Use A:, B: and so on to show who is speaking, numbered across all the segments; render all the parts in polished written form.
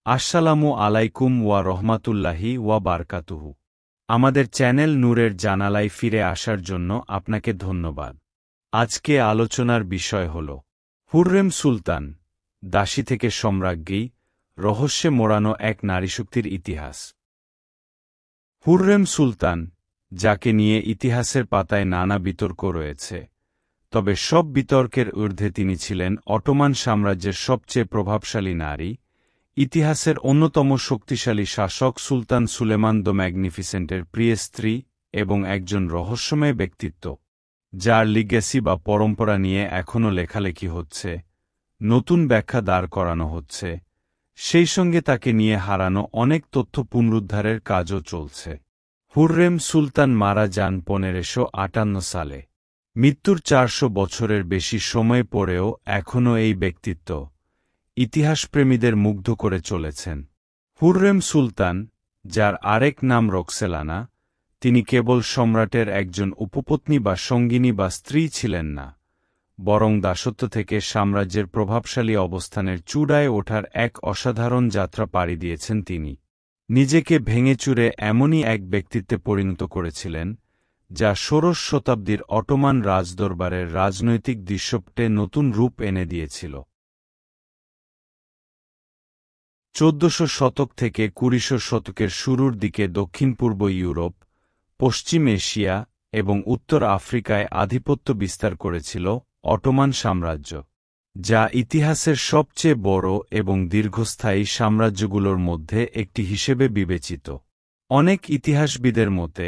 A: আসসালামু আলাইকুম ওয়া রহমাতুল্লাহি ওয়া বারকাতুহু। আমাদের চ্যানেল নূরের জানালায় ফিরে আসার জন্য আপনাকে ধন্যবাদ। আজকে আলোচনার বিষয় হল হুররেম সুলতান, দাসী থেকে সম্রাজ্ঞী, রহস্যে মোড়ানো এক নারীশক্তির ইতিহাস। হুররেম সুলতান, যাকে নিয়ে ইতিহাসের পাতায় নানা বিতর্ক রয়েছে, তবে সব বিতর্কের ঊর্ধ্বে তিনি ছিলেন অটোমান সাম্রাজ্যের সবচেয়ে প্রভাবশালী নারী, ইতিহাসের অন্যতম শক্তিশালী শাসক সুলতান সুলেমান দ্য ম্যাগনিফিসেন্টের প্রিয় স্ত্রী এবং একজন রহস্যময় ব্যক্তিত্ব, যার লিগ্যাসি বা পরম্পরা নিয়ে এখনও লেখালেখি হচ্ছে, নতুন ব্যাখ্যা দাঁড় করানো হচ্ছে, সেই সঙ্গে তাকে নিয়ে হারানো অনেক তথ্য পুনরুদ্ধারের কাজও চলছে। হুররেম সুলতান মারা যান 1558 সালে। মৃত্যুর 400 বছরের বেশি সময় পরেও এখনও এই ব্যক্তিত্ব ইতিহাসপ্রেমীদের মুগ্ধ করে চলেছেন। হুররেম সুলতান, যার আরেক নাম রক্সেলানা, তিনি কেবল সম্রাটের একজন উপপত্নী বা সঙ্গিনী বা স্ত্রী ছিলেন না, বরং দাসত্ব থেকে সাম্রাজ্যের প্রভাবশালী অবস্থানের চূড়ায় ওঠার এক অসাধারণ যাত্রা পাড়ি দিয়েছেন তিনি। নিজেকে ভেঙেচুরে এমনই এক ব্যক্তিত্বে পরিণত করেছিলেন, যা ষোড়শ শতাব্দীর অটোমান রাজদরবারের রাজনৈতিক দৃশ্যপটে নতুন রূপ এনে দিয়েছিল। 1400 শতক থেকে 2000 শতকের শুরুর দিকে দক্ষিণ-পূর্ব ইউরোপ, পশ্চিম এশিয়া এবং উত্তর আফ্রিকায় আধিপত্য বিস্তার করেছিল অটোমান সাম্রাজ্য, যা ইতিহাসের সবচেয়ে বড় এবং দীর্ঘস্থায়ী সাম্রাজ্যগুলোর মধ্যে একটি হিসেবে বিবেচিত। অনেক ইতিহাসবিদের মতে,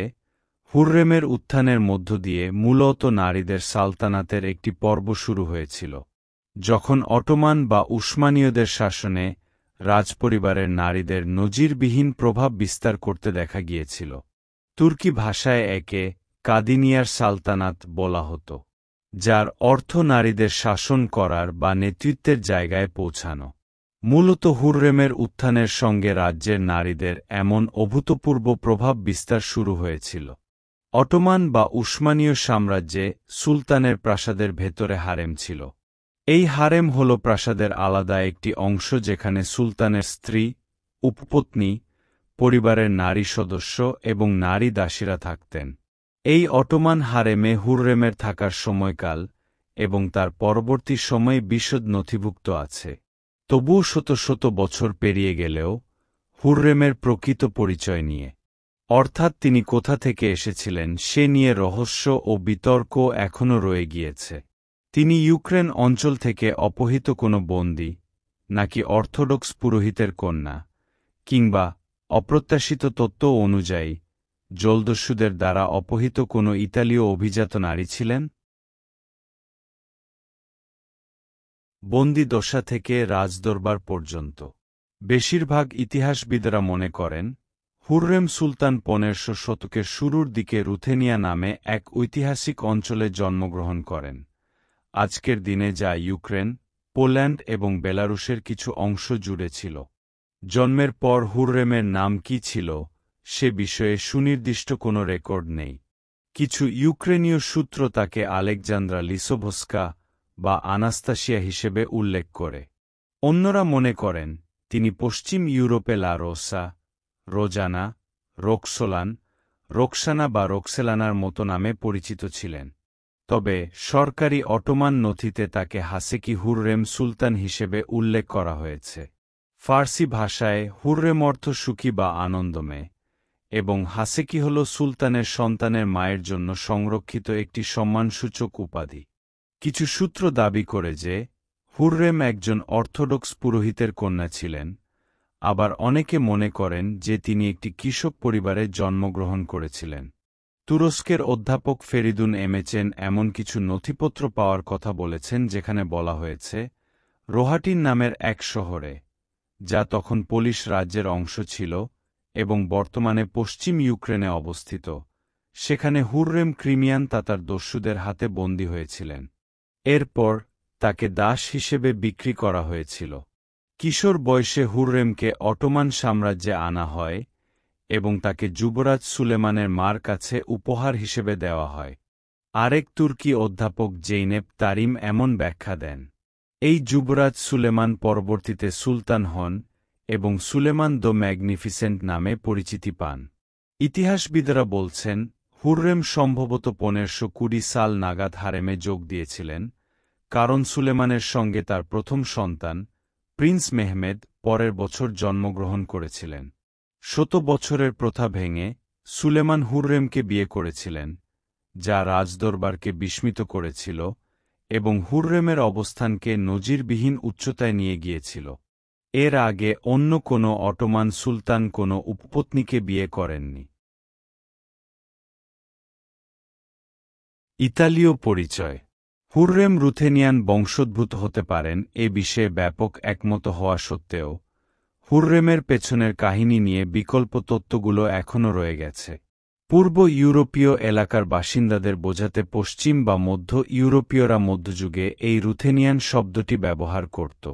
A: হুররেমের উত্থানের মধ্য দিয়ে মূলত নারীদের সালতানাতের একটি পর্ব শুরু হয়েছিল, যখন অটোমান বা উসমানীয়দের শাসনে রাজপরিবারের নারীদের নজিরবিহীন প্রভাব বিস্তার করতে দেখা গিয়েছিল। তুর্কি ভাষায় একে কাদিনিয়ার সালতানাত বলা হতো, যার অর্থ নারীদের শাসন করার বা নেতৃত্বের জায়গায় পৌঁছানো। মূলত হুররেমের উত্থানের সঙ্গে রাজ্যের নারীদের এমন অভূতপূর্ব প্রভাব বিস্তার শুরু হয়েছিল। অটোমান বা উসমানীয় সাম্রাজ্যে সুলতানের প্রাসাদের ভেতরে হারেম ছিল। এই হারেম হল প্রাসাদের আলাদা একটি অংশ যেখানে সুলতানের স্ত্রী, উপপত্নী, পরিবারের নারী সদস্য এবং নারী দাসীরা থাকতেন। এই অটোমান হারেমে হুররেমের থাকার সময়কাল এবং তার পরবর্তী সময় বিশদ নথিভুক্ত আছে। তবুও শত শত বছর পেরিয়ে গেলেও হুররেমের প্রকৃত পরিচয় নিয়ে, অর্থাৎ তিনি কোথা থেকে এসেছিলেন সে নিয়ে রহস্য ও বিতর্ক এখনও রয়ে গিয়েছে। তিনি ইউক্রেন অঞ্চল থেকে অপহৃত কোনো বন্দী, নাকি অর্থোডক্স পুরোহিতের কন্যা, কিংবা অপ্রত্যাশিত তত্ত্ব অনুযায়ী জলদস্যুদের দ্বারা অপহৃত কোনো ইতালীয় অভিজাত নারী ছিলেন? বন্দী দশা থেকে রাজদরবার পর্যন্ত বেশিরভাগ ইতিহাসবিদরা মনে করেন হুররেম সুলতান 1500 শতকের শুরুর দিকে রুথেনিয়া নামে এক ঐতিহাসিক অঞ্চলে জন্মগ্রহণ করেন, আজকের দিনে যা ইউক্রেন, পোল্যান্ড এবং বেলারুশের কিছু অংশ জুড়ে ছিল। জন্মের পর হুররেমের নাম কি ছিল সে বিষয়ে সুনির্দিষ্ট কোনো রেকর্ড নেই। কিছু ইউক্রেনীয় সূত্র তাকে আলেকজান্দ্রা লিসোভস্কা বা আনাস্তাসিয়া হিসেবে উল্লেখ করে। অন্যরা মনে করেন তিনি পশ্চিম ইউরোপে লা রোসা, রোজানা, রোকসোলান, রোকসানা বা রোকসেলানার মতো নামে পরিচিত ছিলেন। তবে সরকারি অটোমান নথিতে তাকে হাসেকি হুররেম সুলতান হিসেবে উল্লেখ করা হয়েছে। ফার্সি ভাষায় হুররেম অর্থ সুখী বা আনন্দময়, এবং হাসেকি হল সুলতানের সন্তানের মায়ের জন্য সংরক্ষিত একটি সম্মানসূচক উপাধি। কিছু সূত্র দাবি করে যে হুররেম একজন অর্থোডক্স পুরোহিতের কন্যা ছিলেন, আবার অনেকে মনে করেন যে তিনি একটি কৃষক পরিবারে জন্মগ্রহণ করেছিলেন। তুরস্কের অধ্যাপক ফেরিদুন এমেচেন এমন কিছু নথিপত্র পাওয়ার কথা বলেছেন যেখানে বলা হয়েছে রোহাটিন নামের এক শহরে, যা তখন পোলিশ রাজ্যের অংশ ছিল এবং বর্তমানে পশ্চিম ইউক্রেনে অবস্থিত, সেখানে হুররেম ক্রিমিয়ান তাতার দস্যুদের হাতে বন্দী হয়েছিলেন। এরপর তাকে দাস হিসেবে বিক্রি করা হয়েছিল। কিশোর বয়সে হুররেমকে অটোমান সাম্রাজ্যে আনা হয় এবং তাকে যুবরাজ সুলেমানের মার কাছে উপহার হিসেবে দেওয়া হয়। আরেক তুর্কি অধ্যাপক জেইনেব তারিম এমন ব্যাখ্যা দেন, এই যুবরাজ সুলেমান পরবর্তীতে সুলতান হন এবং সুলেমান দ্য ম্যাগনিফিসেন্ট নামে পরিচিতি পান। ইতিহাসবিদরা বলছেন, হুররেম সম্ভবত 1520 সাল নাগাদ হারেমে যোগ দিয়েছিলেন, কারণ সুলেমানের সঙ্গে তার প্রথম সন্তান, প্রিন্স মেহমেদ, পরের বছর জন্মগ্রহণ করেছিলেন। 100 বছরের প্রথা ভেঙে সুলেমান হুররেমকে বিয়ে করেছিলেন, যা রাজদরবারকে বিস্মিত করেছিল এবং হুররেমের অবস্থানকে নজিরবিহীন উচ্চতায় নিয়ে গিয়েছিল। এর আগে অন্য কোনো অটোমান সুলতান কোনো উপপত্নীকে বিয়ে করেননি। ইতালীয় পরিচয়। হুররেম রুথেনিয়ান বংশোদ্ভূত হতে পারেন এ বিষয়ে ব্যাপক একমত হওয়া সত্ত্বেও হুররেমের পেছনের কাহিনী নিয়ে বিকল্প তত্ত্বগুলো এখনও রয়ে গেছে। পূর্ব ইউরোপীয় এলাকার বাসিন্দাদের বোঝাতে পশ্চিম বা মধ্য ইউরোপীয়রা মধ্যযুগে এই রুথেনিয়ান শব্দটি ব্যবহার করত।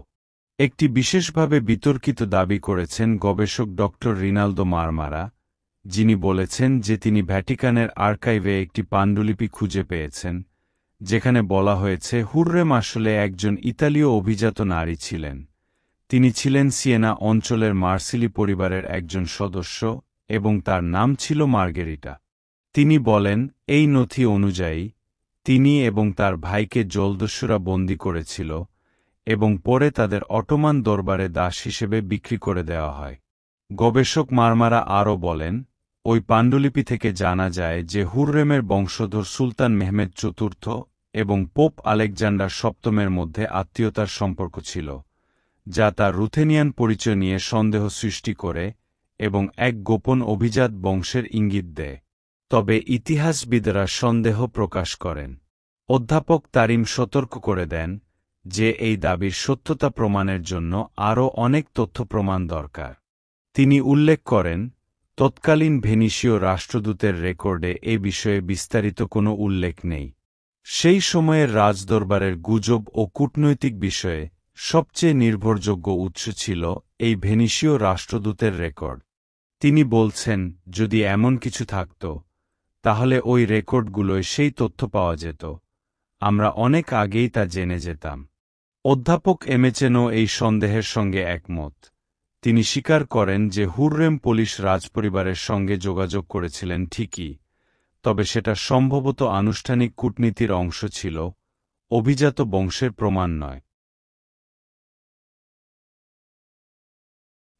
A: একটি বিশেষভাবে বিতর্কিত দাবি করেছেন গবেষক ড. রিনালদো মারমারা, যিনি বলেছেন যে তিনি ভ্যাটিকানের আর্কাইভে একটি পাণ্ডুলিপি খুঁজে পেয়েছেন, যেখানে বলা হয়েছে হুররেম আসলে একজন ইতালীয় অভিজাত নারী ছিলেন। তিনি ছিলেন সিয়েনা অঞ্চলের মার্সিলি পরিবারের একজন সদস্য এবং তার নাম ছিল মার্গেরিটা। তিনি বলেন, এই নথি অনুযায়ী তিনি এবং তার ভাইকে জলদস্যুরা বন্দী করেছিল এবং পরে তাদের অটোমান দরবারে দাস হিসেবে বিক্রি করে দেওয়া হয়। গবেষক মারমারা আরও বলেন, ওই পাণ্ডুলিপি থেকে জানা যায় যে হুররেমের বংশধর সুলতান মেহমেদ চতুর্থ এবং পোপ আলেকজান্ডার সপ্তমের মধ্যে আত্মীয়তার সম্পর্ক ছিল, যা তার রুথেনিয়ান পরিচয় নিয়ে সন্দেহ সৃষ্টি করে এবং এক গোপন অভিজাত বংশের ইঙ্গিত দেয়। তবে ইতিহাসবিদরা সন্দেহ প্রকাশ করেন। অধ্যাপক তারিম সতর্ক করে দেন যে এই দাবির সত্যতা প্রমাণের জন্য আরও অনেক তথ্য প্রমাণ দরকার। তিনি উল্লেখ করেন, তৎকালীন ভেনিসীয় রাষ্ট্রদূতের রেকর্ডে এ বিষয়ে বিস্তারিত কোনো উল্লেখ নেই। সেই সময়ের রাজদরবারের গুজব ও কূটনৈতিক বিষয়ে সবচেয়ে নির্ভরযোগ্য উৎস ছিল এই ভেনিসীয় রাষ্ট্রদূতের রেকর্ড। তিনি বলছেন, যদি এমন কিছু থাকত, তাহলে ওই রেকর্ডগুলোয় সেই তথ্য পাওয়া যেত। আমরা অনেক আগেই তা জেনে যেতাম। অধ্যাপক এমেচেনও এই সন্দেহের সঙ্গে একমত। তিনি স্বীকার করেন যে হুররেম পোলিশ রাজপরিবারের সঙ্গে যোগাযোগ করেছিলেন ঠিকই, তবে সেটা সম্ভবত আনুষ্ঠানিক কূটনীতির অংশ ছিল, অভিজাত বংশের প্রমাণ নয়।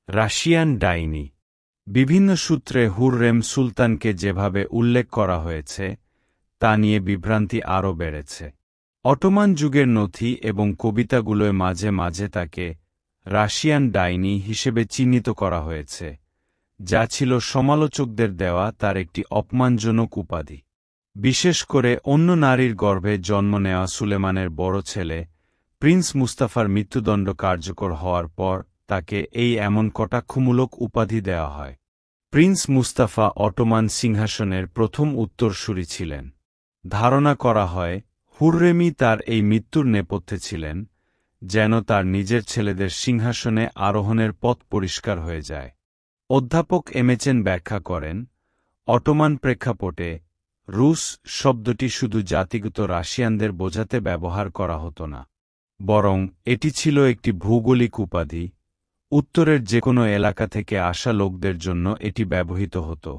A: রাশিয়ান ডাইনি। বিভিন্ন সূত্রে হুররেম সুলতানকে যেভাবে উল্লেখ করা হয়েছে তা নিয়ে বিভ্রান্তি আরও বেড়েছে। অটোমান যুগের নথি এবং কবিতাগুলোয় মাঝে মাঝে তাকে রাশিয়ান ডাইনি হিসেবে চিহ্নিত করা হয়েছে, যা ছিল সমালোচকদের দেওয়া তার একটি অপমানজনক উপাধি। বিশেষ করে অন্য নারীর গর্ভে জন্ম নেওয়া সুলেমানের বড় ছেলে প্রিন্স মুস্তাফার মৃত্যুদণ্ড কার্যকর হওয়ার পর তাকে এই এমন কটাক্ষমূলক উপাধি দেওয়া হয়। প্রিন্স মুস্তাফা অটোমান সিংহাসনের প্রথম উত্তরসূরি ছিলেন। ধারণা করা হয় হুররেমই তার এই মৃত্যুর নেপথ্যে ছিলেন, যেন তার নিজের ছেলেদের সিংহাসনে আরোহণের পথ পরিষ্কার হয়ে যায়। অধ্যাপক এমেচেন ব্যাখ্যা করেন, অটোমান প্রেক্ষাপটে রুশ শব্দটি শুধু জাতিগত রাশিয়ানদের বোঝাতে ব্যবহার করা হতো না, বরং এটি ছিল একটি ভৌগোলিক উপাধি। উত্তরের যে কোনো এলাকা থেকে আসা লোকদের জন্য এটি ব্যবহৃত হতো,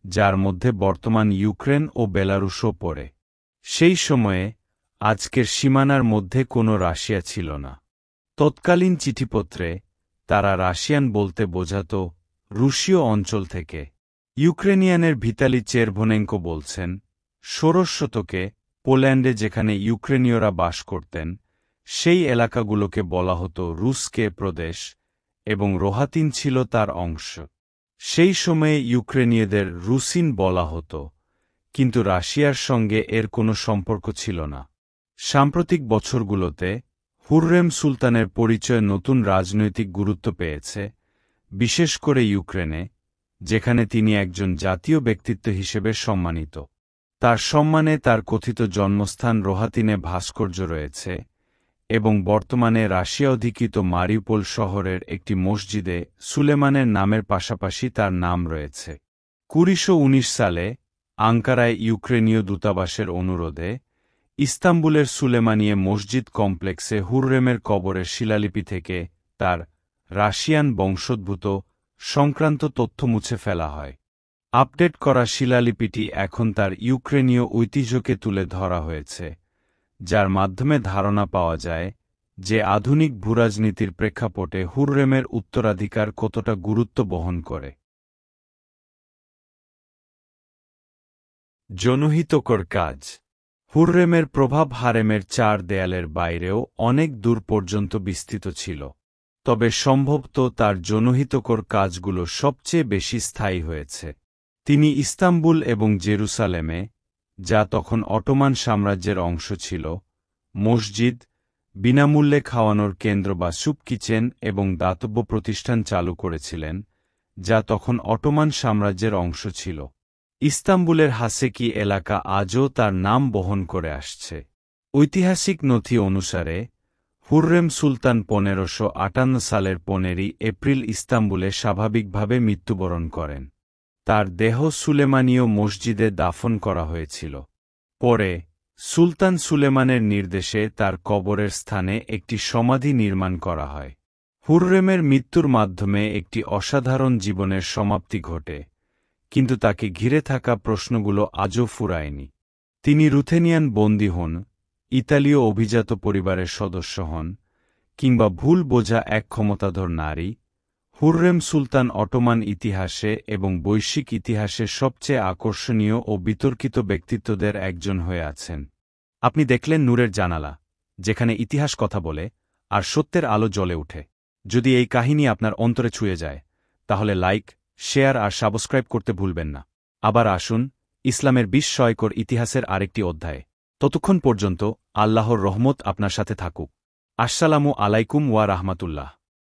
A: যার মধ্যে বর্তমান ইউক্রেন ও বেলারুশও পড়ে। সেই সময়ে আজকের সীমানার মধ্যে কোনো রাশিয়া ছিল না। তৎকালীন চিঠিপত্রে তারা রাশিয়ান বলতে বোঝাত রুশীয় অঞ্চল থেকে। ইউক্রেনিয়ানের ভিতালি চেরভোনেঙ্কো বলছেন, 16 শতকে পোল্যান্ডে যেখানে ইউক্রেনীয়রা বাস করতেন সেই এলাকাগুলোকে বলা হতো রুসকে প্রদেশ এবং রোহাতিন ছিল তার অংশ। সেই সময়ে ইউক্রেনীয়দের রুসিন বলা হতো, কিন্তু রাশিয়ার সঙ্গে এর কোনো সম্পর্ক ছিল না। সাম্প্রতিক বছরগুলোতে হুররেম সুলতানের পরিচয় নতুন রাজনৈতিক গুরুত্ব পেয়েছে, বিশেষ করে ইউক্রেনে, যেখানে তিনি একজন জাতীয় ব্যক্তিত্ব হিসেবে সম্মানিত। তার সম্মানে তার কথিত জন্মস্থান রোহাতিনে ভাস্কর্য রয়েছে এবং বর্তমানে রাশিয়া অধিকৃত মারিউপোল শহরের একটি মসজিদে সুলেমানের নামের পাশাপাশি তার নাম রয়েছে। 1919 সালে আঙ্কারায় ইউক্রেনীয় দূতাবাসের অনুরোধে ইস্তাম্বুলের সুলেমানিয়ে মসজিদ কমপ্লেক্সে হুররেমের কবরের শিলালিপি থেকে তার রাশিয়ান বংশোদ্ভূত সংক্রান্ত তথ্য মুছে ফেলা হয়। আপডেট করা শিলালিপিটি এখন তার ইউক্রেনীয় ঐতিহ্যকে তুলে ধরা হয়েছে, যার মাধ্যমে ধারণা পাওয়া যায় যে আধুনিক ভূরাজনীতির প্রেক্ষাপটে হুররেমের উত্তরাধিকার কতটা গুরুত্ব বহন করে। জনহিতকর কাজ। হুররেমের প্রভাব হারেমের চার দেয়ালের বাইরেও অনেক দূর পর্যন্ত বিস্তৃত ছিল, তবে সম্ভবত তার জনহিতকর কাজগুলো সবচেয়ে বেশি স্থায়ী হয়েছে। তিনি ইস্তাম্বুল এবং জেরুসালেমে, যা তখন অটোমান সাম্রাজ্যের অংশ ছিল, মসজিদ, বিনামূল্যে খাওয়ানোর কেন্দ্র বা স্যুপ কিচেন এবং দাতব্য প্রতিষ্ঠান চালু করেছিলেন, যা তখন অটোমান সাম্রাজ্যের অংশ ছিল। ইস্তাম্বুলের হাসেকি এলাকা আজও তার নাম বহন করে আসছে। ঐতিহাসিক নথি অনুসারে হুররেম সুলতান 1558 সালের 15 এপ্রিল ইস্তাম্বুলে স্বাভাবিকভাবে মৃত্যুবরণ করেন। তার দেহ সুলেমানীয় মসজিদে দাফন করা হয়েছিল। পরে সুলতান সুলেমানের নির্দেশে তার কবরের স্থানে একটি সমাধি নির্মাণ করা হয়। হুররেমের মৃত্যুর মাধ্যমে একটি অসাধারণ জীবনের সমাপ্তি ঘটে, কিন্তু তাকে ঘিরে থাকা প্রশ্নগুলো আজও ফুরায়নি। তিনি রুথেনিয়ান বন্দী হন, ইতালীয় অভিজাত পরিবারের সদস্য হন, কিংবা ভুল বোঝা এক ক্ষমতাধর নারী, হুররেম সুলতান অটোমান ইতিহাসে এবং বৈশ্বিক ইতিহাসে সবচেয়ে আকর্ষণীয় ও বিতর্কিত ব্যক্তিত্বদের একজন হয়ে আছেন। আপনি দেখলেন নূরের জানালা, যেখানে ইতিহাস কথা বলে আর সত্যের আলো জ্বলে ওঠে। যদি এই কাহিনী আপনার অন্তরে ছুঁয়ে যায়, তাহলে লাইক, শেয়ার আর সাবস্ক্রাইব করতে ভুলবেন না। আবার আসুন ইসলামের বিস্ময়কর ইতিহাসের আরেকটি অধ্যায়ে। ততক্ষণ পর্যন্ত আল্লাহর রহমত আপনার সাথে থাকুক। আসসালামু আলাইকুম ওয়া রাহমাতুল্লাহ।